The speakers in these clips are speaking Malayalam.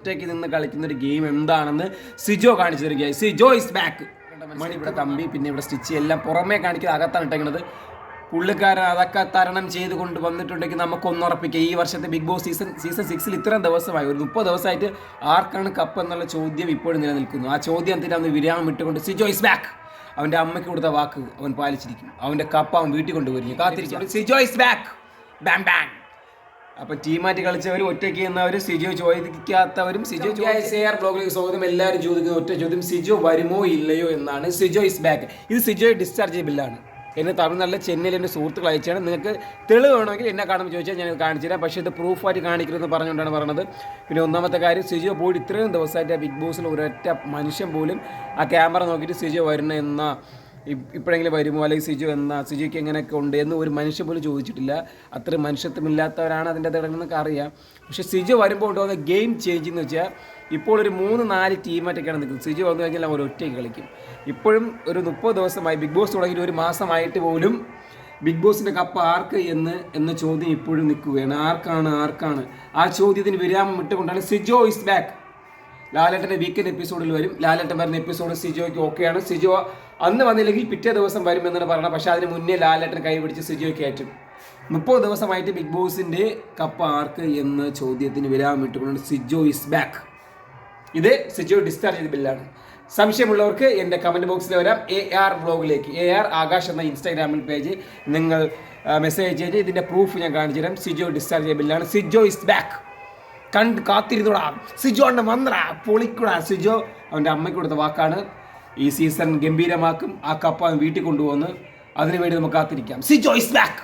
ഒറ്റയ്ക്ക് നിന്ന് കളിക്കുന്ന ഒരു ഗെയിം എന്താണെന്ന് സിജോ കാണിച്ചു തരികയായി. Sijo is back. മണി ഇവിടെ കമ്പി, പിന്നെ ഇവിടെ സ്റ്റിച്ച് എല്ലാം പുറമേ കാണിക്കുന്നത്, അകത്താണ് ഇട്ടേക്കുന്നത്. പുള്ളിക്കാരൻ അതൊക്കെ തരണം ചെയ്ത് കൊണ്ട് വന്നിട്ടുണ്ടെങ്കിൽ നമുക്കൊന്നുറപ്പിക്കാം, ഈ വർഷത്തെ ബിഗ് ബോസ് സീസൺ 6 ഇത്രയും ദിവസമായി, ഒരു 30 ദിവസമായിട്ട് ആർക്കാണ് കപ്പ് എന്നുള്ള ചോദ്യം ഇപ്പോഴും നിലനിൽക്കുന്നു. ആ ചോദ്യം എന്തിനാന്ന് വിരാമം ഇട്ടുകൊണ്ട് സിജോ ഇസ് ബാക്ക്. അവൻ്റെ അമ്മയ്ക്ക് കൊടുത്ത വാക്ക് അവൻ പാലിച്ചിരിക്കും. അവൻ്റെ കപ്പ് അവൻ വീട്ടിൽ കൊണ്ടുവരും. കാത്തിരിക്കും. Sijo is back. Balm balm. അപ്പോൾ ടീമായിട്ട് കളിച്ചവരും ഒറ്റയ്ക്ക് എന്നവരും സിജോ ചോദിക്കാത്തവരും സിജോ ബ്ലോഗിലേക്ക് സ്വാഗതം. എല്ലാവരും ചോദിക്കുന്ന ഒറ്റ ചോദ്യം, സിജോ വരുമോ ഇല്ലയോ എന്നാണ്. Sijo is back. ഇത് സിജോയെ ഡിസ്ചാർജ് ചെയ്ത ബില്ലാണ്. എന്നെ തമിഴ്നാട്ടിലെ ചെന്നൈയിൽ എൻ്റെ സുഹൃത്തുക്കൾ അയച്ചാണ്. നിങ്ങൾക്ക് തെളിവ് വേണമെങ്കിൽ എന്നെ കാണുമ്പോൾ ചോദിച്ചാൽ ഞാൻ കാണിച്ചു തരാം. പക്ഷേ ഇത് പ്രൂഫായിട്ട് കാണിക്കരുതെന്ന് പറഞ്ഞുകൊണ്ടാണ് പറഞ്ഞത്. പിന്നെ ഒന്നാമത്തെ കാര്യം, സിജോ പോയിട്ട് ഇത്രയും ദിവസമായിട്ട് ബിഗ് ബോസിൽ ഒരൊറ്റ മനുഷ്യൻ പോലും ആ ക്യാമറ നോക്കിയിട്ട് സിജോ വരണം എന്ന, ഇപ്പോഴെങ്കിലും വരുമോ, അല്ലെങ്കിൽ സിജോയ്ക്ക് എങ്ങനെയൊക്കെ ഉണ്ട് എന്ന് ഒരു മനുഷ്യൻ പോലും ചോദിച്ചിട്ടില്ല. അത്രയും മനുഷ്യത്വമില്ലാത്തവരാണ് അതിൻ്റെ തുടങ്ങുന്നൊക്കെ അറിയാം. പക്ഷേ സിജോ വരുമ്പോൾ ഉണ്ടാകുന്ന ഗെയിം ചേഞ്ച് എന്ന് വെച്ചാൽ, ഇപ്പോൾ ഒരു 3-4 ടീമായിട്ടൊക്കെയാണ് നിൽക്കുന്നത്. സിജോ വന്നു കഴിഞ്ഞാൽ അവർ ഒറ്റയ്ക്ക് കളിക്കും. ഇപ്പോഴും ഒരു 30 ദിവസമായി ബിഗ് ബോസ് തുടങ്ങിയിട്ട് ഒരു മാസമായിട്ട് പോലും ബിഗ് ബോസിൻ്റെ കപ്പ് ആർക്ക് എന്ന ചോദ്യം ഇപ്പോഴും നിൽക്കുകയാണ്. ആർക്കാണ് ആ ചോദ്യത്തിന് വിരാമം ഇട്ടുകൊണ്ടാണ് സിജോ ഇസ് ബാക്ക്. ലാലേട്ടൻ്റെ വീക്കെൻഡ് എപ്പിസോഡിൽ വരും. ലാലേട്ടൻ വരുന്ന എപ്പിസോഡ് സിജോയ്ക്ക് ഓക്കെയാണ്. സിജോ അന്ന് വന്നില്ലെങ്കിൽ പിറ്റേ ദിവസം വരുമെന്നാണ് പറയുന്നത്. പക്ഷേ അതിന് മുന്നേ ലാലേട്ടൻ കൈപിടിച്ച് സിജോയ്ക്ക് കയറ്റും. 30 ദിവസമായിട്ട് ബിഗ് ബോസിൻ്റെ കപ്പ് ആർക്ക് എന്ന ചോദ്യത്തിന് വിരാമം ഇട്ടുകൊണ്ടാണ് സിജോ ഇസ് ബാക്ക്. ഇത് സിജോ ഡിസ്ചാർജ് ചെയ്ത ബില്ലാണ്. സംശയമുള്ളവർക്ക് എൻ്റെ കമൻറ്റ് ബോക്സിൽ വരാം. AR വ്ളോഗിലേക്ക്, AR ആകാശ് എന്ന ഇൻസ്റ്റാഗ്രാമിൽ പേജ് നിങ്ങൾ മെസ്സേജ് ചെയ്ത് ഇതിൻ്റെ പ്രൂഫ് ഞാൻ കാണിച്ചു തരാം. സിജോ ഡിസ്ചാർജ് ചെയ്ത ബില്ലാണ്. Sijo is back. കാത്തിരുന്നോടാ സിജോ, അണ്ണ വന്നടാ, പൊളിക്കൂടാ. സിജോ അവൻ്റെ അമ്മയ്ക്ക് കൊടുത്ത വാക്കാണ്. ഈ സീസൺ ഗംഭീരമാക്കും. ആ കപ്പ് അവൻ വീട്ടിൽ കൊണ്ടുപോകുന്നു. അതിനുവേണ്ടി നമുക്ക് കാത്തിരിക്കാം. Sijo is back.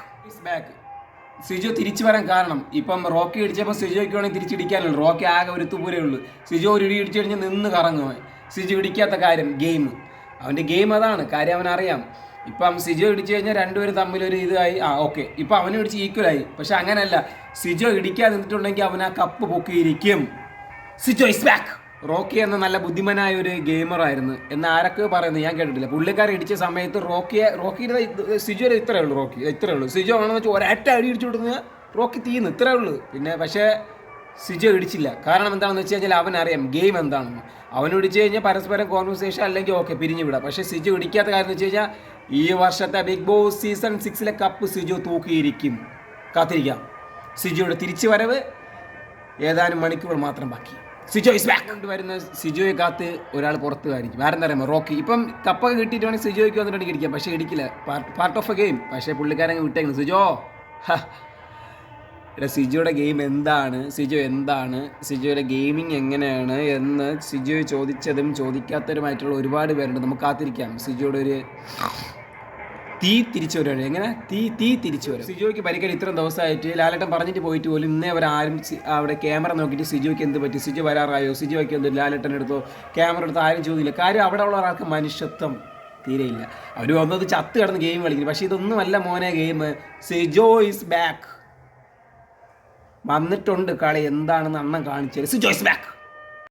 സിജോ തിരിച്ചു വരാൻ കാരണം, ഇപ്പം റോക്കി ഇടിച്ചപ്പോൾ സിജോയ്ക്ക് വേണമെങ്കിൽ തിരിച്ചിടിക്കാനുള്ളൂ. റോക്കി ആകെ ഒരു തുപൂരേ ഉള്ളൂ. സിജോ ഒരു ഇടി ഇടിച്ചു കഴിഞ്ഞാൽ നിന്ന് കറങ്ങുവാൻ. സിജോ ഇടിക്കാത്ത കാര്യം ഗെയിം, അവൻ്റെ ഗെയിം അതാണ്. കാര്യം അവനറിയാം. ഇപ്പം സിജോ ഇടിച്ചു കഴിഞ്ഞാൽ രണ്ടുപേരും തമ്മിലൊരു ഇതായി. ഓക്കെ, ഇപ്പം അവനും ഇടിച്ച് ഈക്വലായി. പക്ഷെ അങ്ങനെയല്ല, സിജോ ഇടിക്കാതെ നിന്നിട്ടുണ്ടെങ്കിൽ അവൻ ആ കപ്പ് പൊക്കിയിരിക്കും. Sijo is back. റോക്കി എന്ന നല്ല ബുദ്ധിമാനായ ഒരു ഗെയിമറായിരുന്നു എന്ന് ആരൊക്കെ പറയുന്നത് ഞാൻ കേട്ടിട്ടില്ല. പുള്ളിക്കാരൻ ഇടിച്ച സമയത്ത് റോക്കിയുടെ സിജോ ഇത്രയേ ഉള്ളൂ. സിജോ ആണെന്ന് വെച്ചാൽ ഒരൊറ്റ അടി ഇടിച്ചു കൊടുക്കുന്ന റോക്കി തീർന്നു, ഇത്രയേ ഉള്ളൂ. പിന്നെ പക്ഷേ സിജോ ഇടിച്ചില്ല. കാരണം എന്താണെന്ന് വെച്ച് കഴിഞ്ഞാൽ അവനറിയാം ഗെയിം എന്താണെന്ന്. അവൻ ഇടിച്ചു കഴിഞ്ഞാൽ പരസ്പരം കോൺവെർസേഷൻ അല്ലെങ്കിൽ ഓക്കെ പിരിഞ്ഞു വിടാം. പക്ഷേ സിജോ ഇടിക്കാത്ത കാര്യം എന്ന് വെച്ച് കഴിഞ്ഞാൽ, ഈ വർഷത്തെ Big Boss season 6 cup Sijo തൂക്കിയിരിക്കും. കാത്തിരിക്കാം. സിജോയുടെ തിരിച്ചു വരവ് ഏതാനും മണിക്കൂർ മാത്രം ബാക്കി. Sijo is back. കൊണ്ടുവരുന്ന സിജോയെ കാത്ത് ഒരാൾ പുറത്ത് കാണിക്കും. ആരെന്താ പറയുമ്പോൾ റോക്കി. ഇപ്പം കപ്പൊക്കെ കിട്ടിയിട്ട് വേണമെങ്കിൽ സിജോയ്ക്ക് വന്നിട്ടുണ്ടെങ്കിൽ ഇരിക്കാം. പക്ഷേ ഇടിക്കില്ല. Part of a game. പക്ഷേ പുള്ളിക്കാരങ്ങ് വിട്ടേക്കുന്നു. സിജോയുടെ ഗെയിം എന്താണ്, സിജോയുടെ ഗെയിമിങ് എങ്ങനെയാണ് എന്ന് സിജോയെ ചോദിച്ചതും ചോദിക്കാത്തവരുമായിട്ടുള്ള ഒരുപാട് പേരുണ്ട്. നമുക്ക് കാത്തിരിക്കാം. സിജോയുടെ ഒരു തീ തിരിച്ചു വരും. എങ്ങനെ തീ തിരിച്ചു വരും. സിജോയ്ക്ക് പരിക്കേറ്റ് ഇത്രയും ദിവസമായിട്ട് ലാലേട്ടൻ പറഞ്ഞിട്ട് പോയിട്ട് പോലും ഇന്നേ അവരാരും അവിടെ ക്യാമറ നോക്കിയിട്ട് സിജോയ്ക്ക് എന്ത് പറ്റി, സിജോ വരാറായോ, സിജോയ്ക്ക് എന്ത് ലാലേട്ടൻ എടുത്തോ, ക്യാമറ എടുത്തോ ആരും ചോദിക്കില്ല. കാര്യം അവിടെ ഉള്ള ഒരാൾക്ക് മനുഷ്യത്വം തീരെയില്ല. അവർ വന്നത് ചത്ത് കിടന്ന് ഗെയിം കളിക്കുന്നു. പക്ഷേ ഇതൊന്നുമല്ല മോനെ ഗെയിം. Sijo is back. വന്നിട്ടുണ്ട് കളി എന്താണെന്ന് അണ്ണൻ കാണിച്ചത്. Sijo is back.